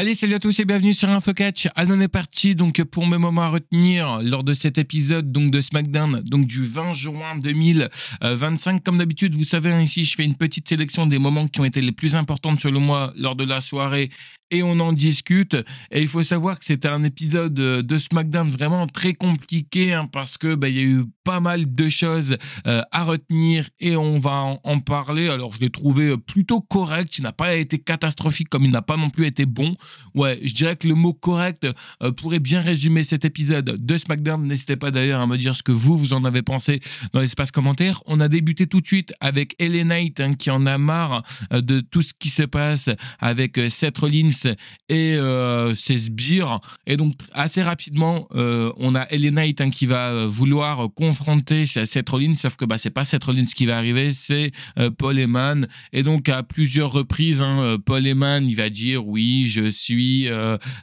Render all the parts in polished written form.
Allez, salut à tous et bienvenue sur InfoCatch. On est parti donc pour mes moments à retenir lors de cet épisode donc de SmackDown donc du 20 juin 2025. Comme d'habitude, vous savez, ici je fais une petite sélection des moments qui ont été les plus importants selon moi lors de la soirée et on en discute. Et il faut savoir que c'était un épisode de SmackDown vraiment très compliqué parce que il y a eu pas mal de choses à retenir et on va en parler. Alors je l'ai trouvé plutôt correct, il n'a pas été catastrophique comme il n'a pas non plus été bon. Ouais, je dirais que le mot correct pourrait bien résumer cet épisode de SmackDown. N'hésitez pas d'ailleurs à me dire ce que vous en avez pensé dans l'espace commentaire. On a débuté tout de suite avec LA Knight qui en a marre de tout ce qui se passe avec Seth Rollins et ses sbires. Et donc assez rapidement, on a LA Knight qui va vouloir confronter Seth Rollins, sauf que c'est pas Seth Rollins qui va arriver, c'est Paul Heyman. Et donc à plusieurs reprises, Paul Heyman il va dire oui, je suis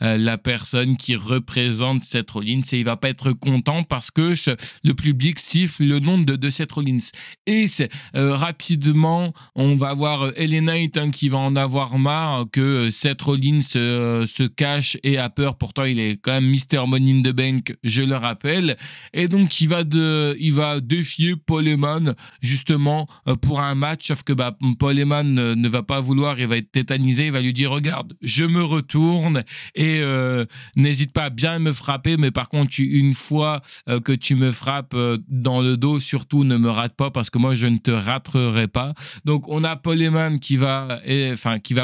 la personne qui représente Seth Rollins et il va pas être content parce que le public siffle le nom de Seth Rollins. Et rapidement, on va voir LA Knight qui va en avoir marre que Seth Rollins se cache et a peur. Pourtant, il est quand même Mr. Money in the Bank, je le rappelle. Et donc, il va défier Paul Heyman justement pour un match. Sauf que Paul Heyman ne va pas vouloir, il va être tétanisé. Il va lui dire, regarde, je me retourne et n'hésite pas à bien me frapper. Mais par contre, une fois que tu me frappes dans le dos, surtout ne me rate pas parce que moi, je ne te raterai pas. Donc, on a Paul Heyman qui va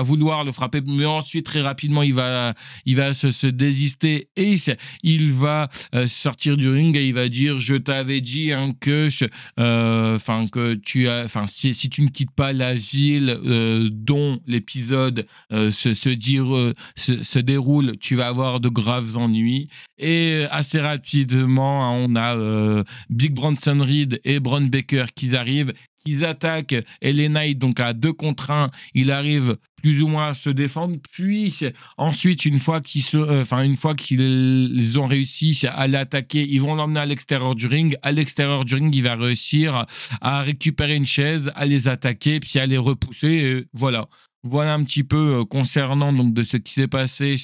vouloir le frapper, mais ensuite très rapidement il va se désister et il va sortir du ring et il va dire je t'avais dit que si tu ne quittes pas la ville dont l'épisode se déroule, tu vas avoir de graves ennuis. Et assez rapidement on a Big Bronson Reed et Braun Breaker qui arrivent. Ils attaquent LA Knight donc à 2 contre 1, il arrive plus ou moins à se défendre, puis ensuite une fois qu'ils ont réussi à l'attaquer, ils vont l'emmener à l'extérieur du ring. À l'extérieur du ring, il va réussir à récupérer une chaise, à les attaquer, puis à les repousser, et voilà. Voilà un petit peu concernant donc de ce qui s'est passé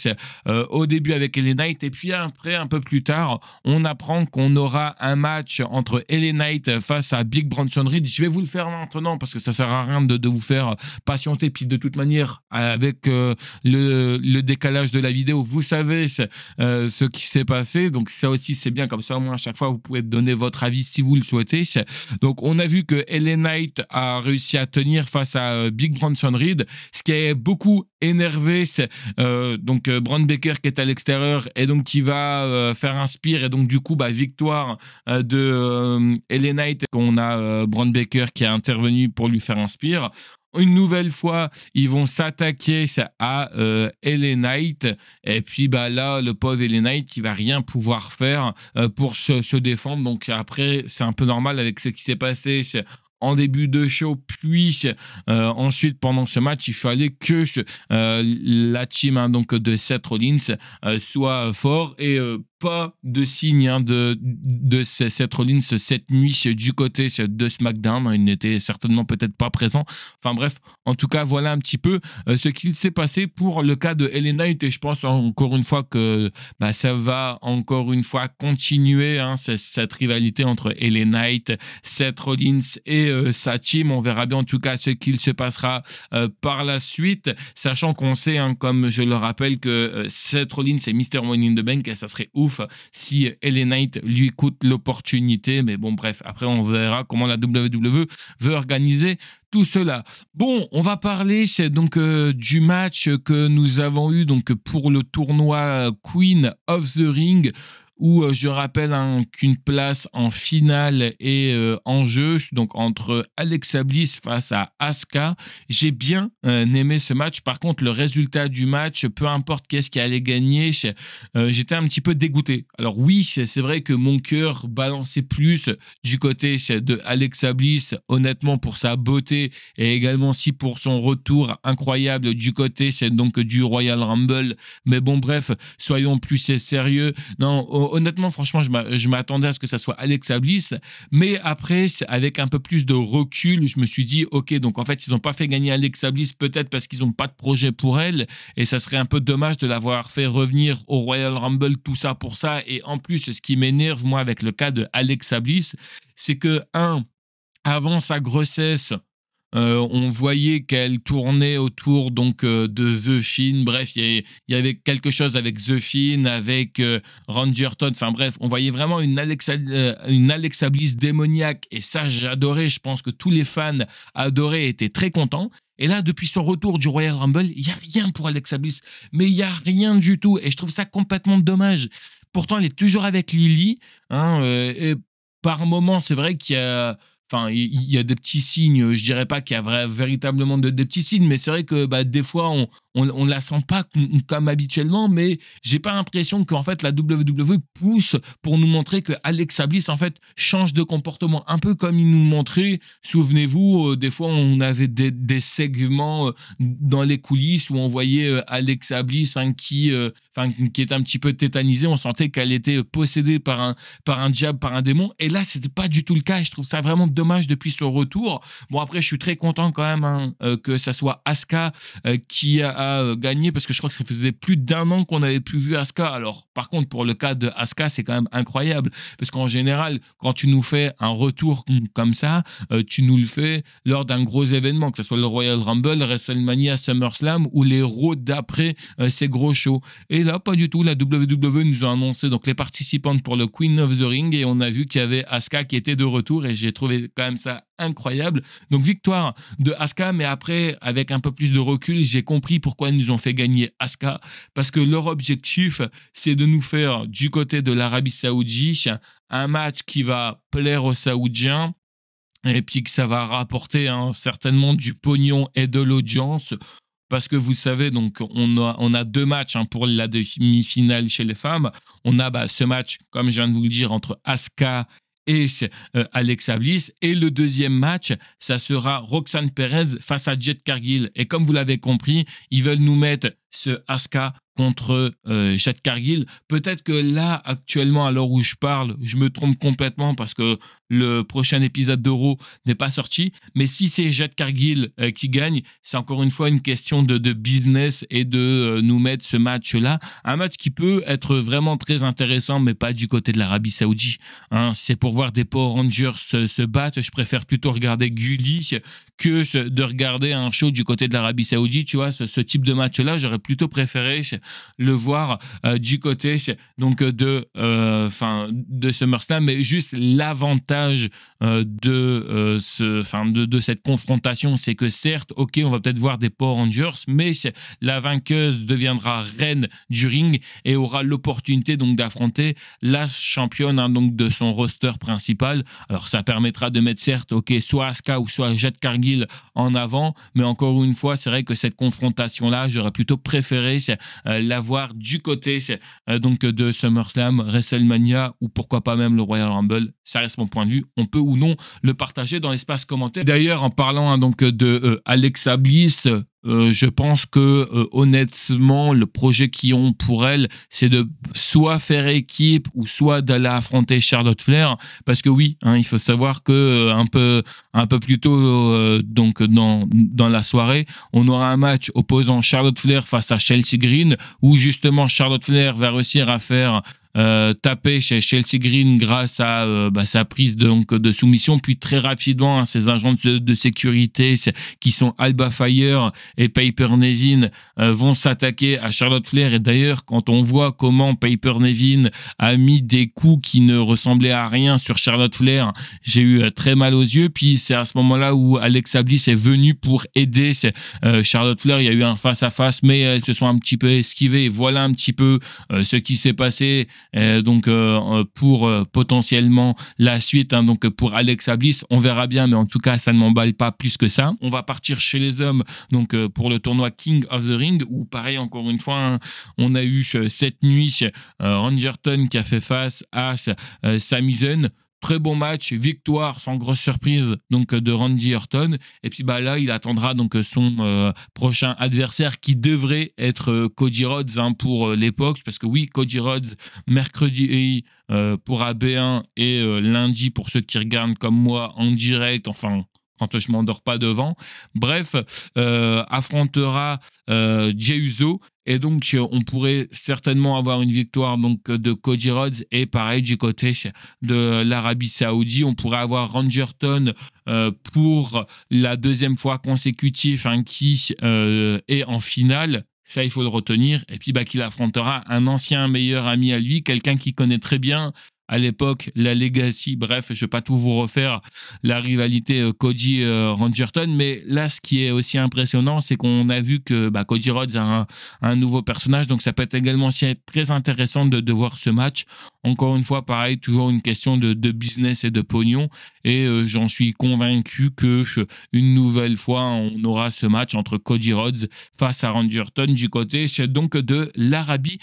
au début avec LA Knight. Et puis après, un peu plus tard, on apprend qu'on aura un match entre LA Knight face à Big Bronson Reed. Je vais vous le faire maintenant parce que ça sert à rien de vous faire patienter. Puis de toute manière, avec le décalage de la vidéo, vous savez ce qui s'est passé. Donc ça aussi, c'est bien. Comme ça, au moins, à chaque fois, vous pouvez donner votre avis si vous le souhaitez. Donc on a vu que LA Knight a réussi à tenir face à Big Bronson Reed. Ce qui est beaucoup énervé, c'est Braun Breaker qui est à l'extérieur et donc qui va faire un spear. Et donc du coup, victoire de LA Knight. On a Braun Breaker qui a intervenu pour lui faire un spear. Une nouvelle fois, ils vont s'attaquer à LA Knight. Et puis là, le pauvre LA Knight qui va rien pouvoir faire pour se défendre. Donc après, c'est un peu normal avec ce qui s'est passé en début de show, puis ensuite pendant ce match, il fallait que la team donc de Seth Rollins soit fort et pas de signe de Seth Rollins cette nuit du côté de SmackDown. Il n'était certainement peut-être pas présent. Enfin bref, en tout cas, voilà un petit peu ce qu'il s'est passé pour le cas de LA Knight. Et je pense encore une fois que ça va encore une fois continuer cette rivalité entre LA Knight, Seth Rollins et sa team. On verra bien en tout cas ce qu'il se passera par la suite, sachant qu'on sait, comme je le rappelle, que Seth Rollins est Mr. Money in the Bank et ça serait ouf si LA Knight lui coûte l'opportunité. Mais bon, bref, après on verra comment la WWE veut organiser tout cela. Bon, on va parler donc du match que nous avons eu donc pour le tournoi Queen of the Ring, où je rappelle qu'une place en finale est en jeu, donc entre Alexa Bliss face à Asuka. J'ai bien aimé ce match. Par contre, le résultat du match, peu importe qu'est-ce qui allait gagner, j'étais un petit peu dégoûté. Alors oui, c'est vrai que mon cœur balançait plus du côté de Alexa Bliss, honnêtement, pour sa beauté et également aussi pour son retour incroyable du côté donc du Royal Rumble. Mais bon, bref, soyons plus sérieux. Non, honnêtement, franchement, je m'attendais à ce que ça soit Alexa Bliss. Mais après, avec un peu plus de recul, je me suis dit, OK, donc en fait, ils n'ont pas fait gagner Alexa Bliss, peut-être parce qu'ils n'ont pas de projet pour elle. Et ça serait un peu dommage de l'avoir fait revenir au Royal Rumble, tout ça pour ça. Et en plus, ce qui m'énerve, moi, avec le cas de Alexa Bliss, c'est que, avant sa grossesse, on voyait qu'elle tournait autour donc de The Fiend. Bref, il y avait quelque chose avec The Fiend, avec Randy Orton. Enfin bref, on voyait vraiment une Alexa Bliss démoniaque. Et ça, j'adorais. Je pense que tous les fans adoraient et étaient très contents. Et là, depuis son retour du Royal Rumble, il n'y a rien pour Alexa Bliss. Mais il n'y a rien du tout. Et je trouve ça complètement dommage. Pourtant, elle est toujours avec Lily. Et par moment, c'est vrai qu'il y a... Enfin, il y a des petits signes, je dirais pas qu'il y a véritablement des petits signes, mais c'est vrai que des fois, on la sent pas comme habituellement, mais j'ai pas l'impression qu'en fait, la WWE pousse pour nous montrer que Alexa Bliss, en fait, change de comportement. Un peu comme il nous montrait, souvenez-vous, des fois, on avait des segments dans les coulisses où on voyait Alexa Bliss qui était un petit peu tétanisée. On sentait qu'elle était possédée par un diable, par un démon. Et là, c'était pas du tout le cas. Et je trouve ça vraiment dommage depuis son retour. Bon, après, je suis très content quand même que ça soit Asuka qui a gagné, parce que je crois que ça faisait plus d'1 an qu'on n'avait plus vu Asuka. Alors, par contre, pour le cas de Asuka, c'est quand même incroyable, parce qu'en général, quand tu nous fais un retour comme ça, tu nous le fais lors d'un gros événement, que ce soit le Royal Rumble, WrestleMania, SummerSlam ou les Raw d'après ces gros shows. Et là, pas du tout. La WWE nous a annoncé donc les participantes pour le Queen of the Ring, et on a vu qu'il y avait Asuka qui était de retour, et j'ai trouvé quand même ça incroyable. Donc victoire de Asuka, mais après, avec un peu plus de recul, j'ai compris pourquoi ils nous ont fait gagner Asuka, parce que leur objectif, c'est de nous faire, du côté de l'Arabie Saoudite, un match qui va plaire aux Saoudiens, et puis que ça va rapporter certainement du pognon et de l'audience. Parce que vous savez, donc on a 2 matchs pour la demi-finale chez les femmes. On a ce match, comme je viens de vous le dire, entre Asuka et Alexa Bliss. Et le deuxième match, ça sera Roxanne Perez face à Jade Cargill. Et comme vous l'avez compris, ils veulent nous mettre ce Asuka contre Jade Cargill. Peut-être que là, actuellement, à l'heure où je parle, je me trompe complètement parce que le prochain épisode d'Euro n'est pas sorti. Mais si c'est Jade Cargill qui gagne, c'est encore une fois une question de business et de nous mettre ce match-là. Un match qui peut être vraiment très intéressant, mais pas du côté de l'Arabie Saoudite. C'est pour voir des Power Rangers se battre. Je préfère plutôt regarder Gulli que de regarder un show du côté de l'Arabie Saoudite. Tu vois, ce type de match-là, j'aurais plutôt préféré le voir du côté donc de SummerSlam. Mais juste l'avantage de cette confrontation, c'est que certes, ok, on va peut-être voir des Power Rangers, mais la vainqueuse deviendra reine du ring et aura l'opportunité donc d'affronter la championne donc de son roster principal. Alors ça permettra de mettre certes, ok, soit Asuka ou soit Jade Cargill en avant, mais encore une fois, c'est vrai que cette confrontation-là, j'aurais plutôt préféré l'avoir du côté donc de SummerSlam, WrestleMania ou pourquoi pas même le Royal Rumble. Ça reste mon point de vue. On peut ou non le partager dans l'espace commentaire. D'ailleurs, en parlant donc de Alexa Bliss, je pense que honnêtement, le projet qu'ils ont pour elle, c'est de soit faire équipe ou soit d'aller affronter Charlotte Flair. Parce que oui, il faut savoir que un peu plus tôt donc dans la soirée, on aura un match opposant Charlotte Flair face à Chelsea Green, où justement Charlotte Flair va réussir à faire taper chez Chelsea Green grâce à sa prise de soumission, puis très rapidement ses agents de sécurité qui sont Alba Fire et Piper Niven vont s'attaquer à Charlotte Flair. Et d'ailleurs, quand on voit comment Piper Niven a mis des coups qui ne ressemblaient à rien sur Charlotte Flair, j'ai eu très mal aux yeux. Puis c'est à ce moment-là où Alexa Bliss est venue pour aider Charlotte Flair. Il y a eu un face-à-face, mais elles se sont un petit peu esquivées. Et voilà un petit peu ce qui s'est passé pour potentiellement la suite, donc pour Alexa Bliss. On verra bien, mais en tout cas, ça ne m'emballe pas plus que ça. On va partir chez les hommes donc pour le tournoi King of the Ring, où pareil, encore une fois, on a eu cette nuit Randy Orton qui a fait face à Sami Zayn. très bon match, victoire sans grosse surprise donc de Randy Orton. Et puis là, il attendra donc son prochain adversaire qui devrait être Cody Rhodes pour l'époque, parce que oui, Cody Rhodes mercredi pour AB1 et lundi pour ceux qui regardent comme moi en direct, enfin quand je m'endors pas devant. Bref, affrontera Jey Uso. Et donc, on pourrait certainement avoir une victoire donc, de Cody Rhodes. Et pareil, du côté de l'Arabie Saoudite, on pourrait avoir Randy Orton pour la deuxième fois consécutive qui est en finale. Ça, il faut le retenir. Et puis, qu'il affrontera un ancien meilleur ami à lui, quelqu'un qui connaît très bien à l'époque la Legacy. Bref, je ne vais pas tout vous refaire, la rivalité Cody-Randy Orton. Mais là, ce qui est aussi impressionnant, c'est qu'on a vu que Cody Rhodes a un nouveau personnage. Donc, ça peut être également aussi très intéressant de voir ce match. Encore une fois, pareil, toujours une question de business et de pognon. Et j'en suis convaincu qu'une nouvelle fois, on aura ce match entre Cody Rhodes face à Randy Orton du côté donc de l'Arabie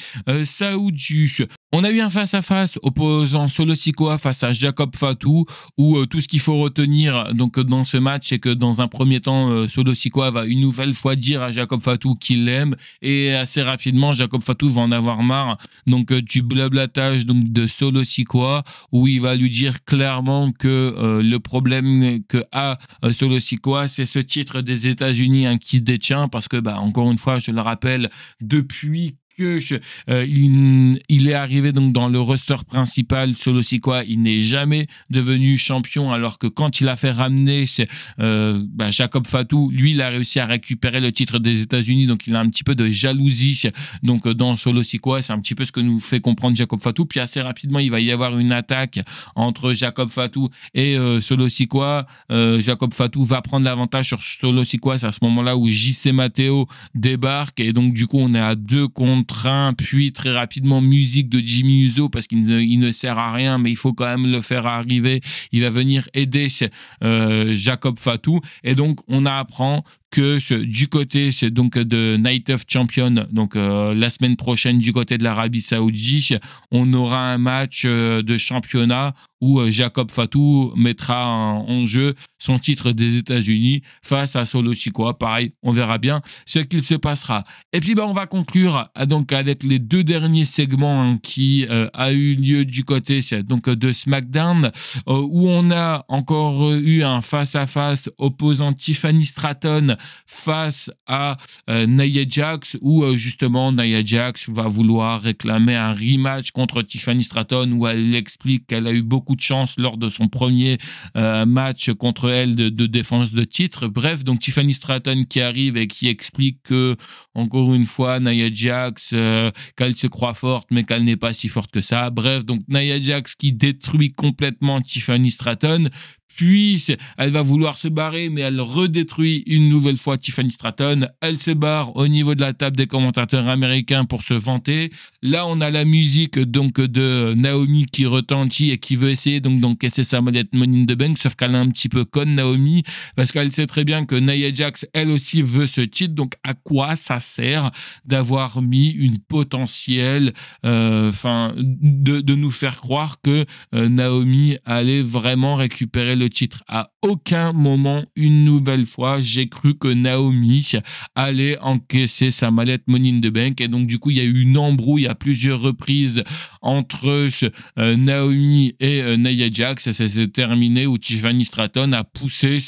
Saoudite. On a eu un face-à-face opposant Solo Sikoa face à Jacob Fatu, où tout ce qu'il faut retenir donc, dans ce match, c'est que dans un premier temps, Solo Sikoa va une nouvelle fois dire à Jacob Fatu qu'il l'aime, et assez rapidement, Jacob Fatu va en avoir marre donc, du blablatage donc, de Solo Sikoa, où il va lui dire clairement que le problème que a Solo Sikoa, c'est ce titre des États-Unis qui détient, parce que, encore une fois, je le rappelle, depuis il est arrivé donc dans le roster principal, Solo Sikoa, il n'est jamais devenu champion, alors que quand il a fait ramener Jacob Fatu, lui, il a réussi à récupérer le titre des États-Unis, donc il a un petit peu de jalousie donc dans Solo Sikoa. C'est un petit peu ce que nous fait comprendre Jacob Fatu. Puis assez rapidement, il va y avoir une attaque entre Jacob Fatu et Solo Sikoa. Jacob Fatu va prendre l'avantage sur Solo Sikoa. C'est à ce moment-là où JC Matteo débarque, et donc du coup, on est à 2 contre 1, puis très rapidement musique de Jimmy Uso, parce qu'il ne sert à rien, mais il faut quand même le faire arriver. Il va venir aider Jacob Fatu, et donc on apprend que du côté donc de Night of Champions, donc la semaine prochaine du côté de l'Arabie Saoudite, on aura un match de championnat où Jacob Fatu mettra en jeu son titre des États-Unis face à Solo Sikoa. Pareil, on verra bien ce qu'il se passera. Et puis on va conclure donc avec les 2 derniers segments qui a eu lieu du côté donc de SmackDown, où on a encore eu un face-à-face opposant Tiffany Stratton face à Nia Jax, où justement Nia Jax va vouloir réclamer un rematch contre Tiffany Stratton, où elle explique qu'elle a eu beaucoup de chance lors de son premier match contre elle de défense de titre. Bref, donc Tiffany Stratton qui arrive et qui explique que, encore une fois, Nia Jax, qu'elle se croit forte, mais qu'elle n'est pas si forte que ça. Bref, donc Nia Jax qui détruit complètement Tiffany Stratton. Puis, elle va vouloir se barrer, mais elle redétruit une nouvelle fois Tiffany Stratton. Elle se barre au niveau de la table des commentateurs américains pour se vanter. Là, on a la musique donc de Naomi qui retentit et qui veut essayer donc d'encaisser sa mallette Money in the Bank, sauf qu'elle est un petit peu conne, Naomi, parce qu'elle sait très bien que Nia Jax, elle aussi, veut ce titre. Donc, à quoi ça sert d'avoir mis une potentielle, de nous faire croire que Naomi allait vraiment récupérer le titre? À aucun moment, une nouvelle fois, j'ai cru que Naomi allait encaisser sa mallette Money in the Bank. Et donc, du coup, il y a eu une embrouille à plusieurs reprises entre Naomi et Nia Jax. Ça s'est terminé où Tiffany Stratton a poussé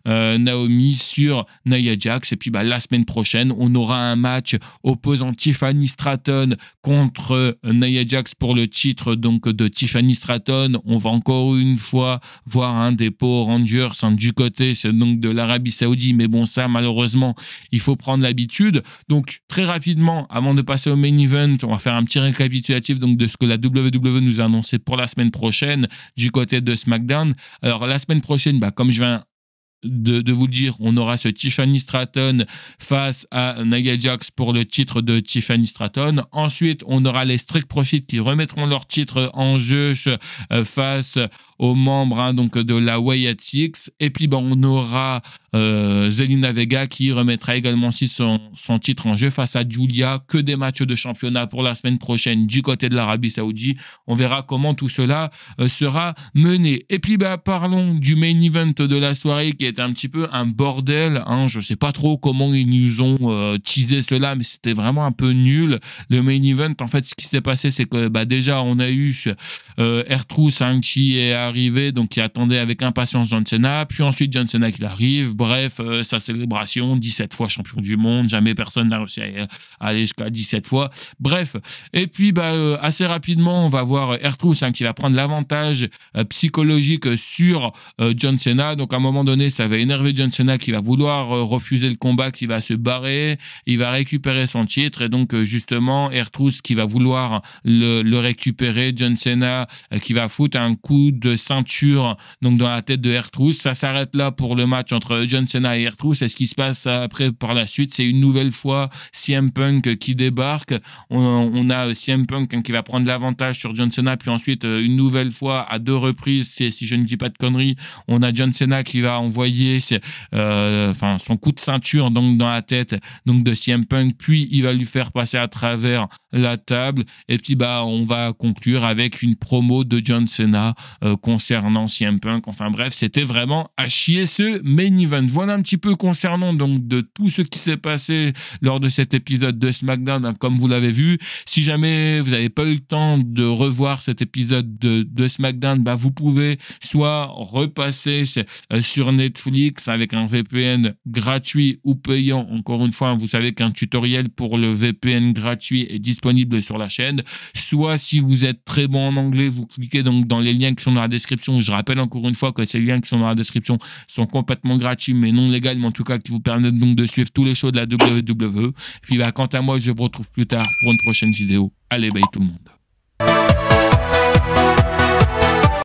Naomi sur Nia Jax. Et puis, la semaine prochaine, on aura un match opposant Tiffany Stratton contre Nia Jax pour le titre donc de Tiffany Stratton. On va encore une fois voir un des Power Rangers du côté donc de l'Arabie Saoudite, mais bon, ça malheureusement il faut prendre l'habitude. Donc très rapidement, avant de passer au main event, on va faire un petit récapitulatif donc de ce que la WWE nous a annoncé pour la semaine prochaine du côté de SmackDown. Alors la semaine prochaine, comme je viens de vous le dire, on aura ce Tiffany Stratton face à Nia Jax pour le titre de Tiffany Stratton. Ensuite, on aura les Street Profits qui remettront leur titre en jeu face aux membres donc de la Wyatt Six. Et puis on aura Zelina Vega qui remettra également aussi son titre en jeu face à Julia. Que des matchs de championnat pour la semaine prochaine du côté de l'Arabie Saoudite. On verra comment tout cela sera mené. Et puis parlons du main event de la soirée qui est un petit peu un bordel. Je ne sais pas trop comment ils nous ont teasé cela, mais c'était vraiment un peu nul. Le main event, en fait, ce qui s'est passé, c'est que déjà, on a eu R-Truth qui est arrivé, donc qui attendait avec impatience John Cena. Puis ensuite, John Cena qui arrive. Bref, sa célébration, 17 fois champion du monde. Jamais personne n'a réussi à aller jusqu'à 17 fois. Bref. Et puis, assez rapidement, on va voir R-Truth qui va prendre l'avantage psychologique sur John Cena. Donc, à un moment donné, ça va énerver John Cena qui va vouloir refuser le combat, qui va se barrer. Il va récupérer son titre. Et donc, justement, R-Truth qui va vouloir le récupérer. John Cena qui va foutre un coup de ceinture donc dans la tête de R-Truth. Ça s'arrête là pour le match entre John Cena et R-Truth. Et ce qui se passe après par la suite, c'est une nouvelle fois CM Punk qui débarque. On a CM Punk qui va prendre l'avantage sur John Cena. Puis ensuite, une nouvelle fois, à 2 reprises, si je ne dis pas de conneries, on a John Cena qui va envoyer son coup de ceinture donc dans la tête donc de CM Punk. Puis il va lui faire passer à travers la table. Et puis on va conclure avec une promo de John Cena concernant CM Punk. Enfin bref, c'était vraiment à chier ce main event. Voilà un petit peu concernant donc de tout ce qui s'est passé lors de cet épisode de SmackDown, comme vous l'avez vu. Si jamais vous n'avez pas eu le temps de revoir cet épisode de SmackDown, vous pouvez soit repasser sur Netflix avec un VPN gratuit ou payant. Encore une fois, vous savez qu'un tutoriel pour le VPN gratuit est disponible sur la chaîne. Soit si vous êtes très bon en anglais, vous cliquez donc dans les liens qui sont dans la description. Je rappelle encore une fois que ces liens qui sont dans la description sont complètement gratuits mais non légaux, mais en tout cas qui vous permettent donc de suivre tous les shows de la WWE. Puis quant à moi, je vous retrouve plus tard pour une prochaine vidéo. Allez, bye tout le monde.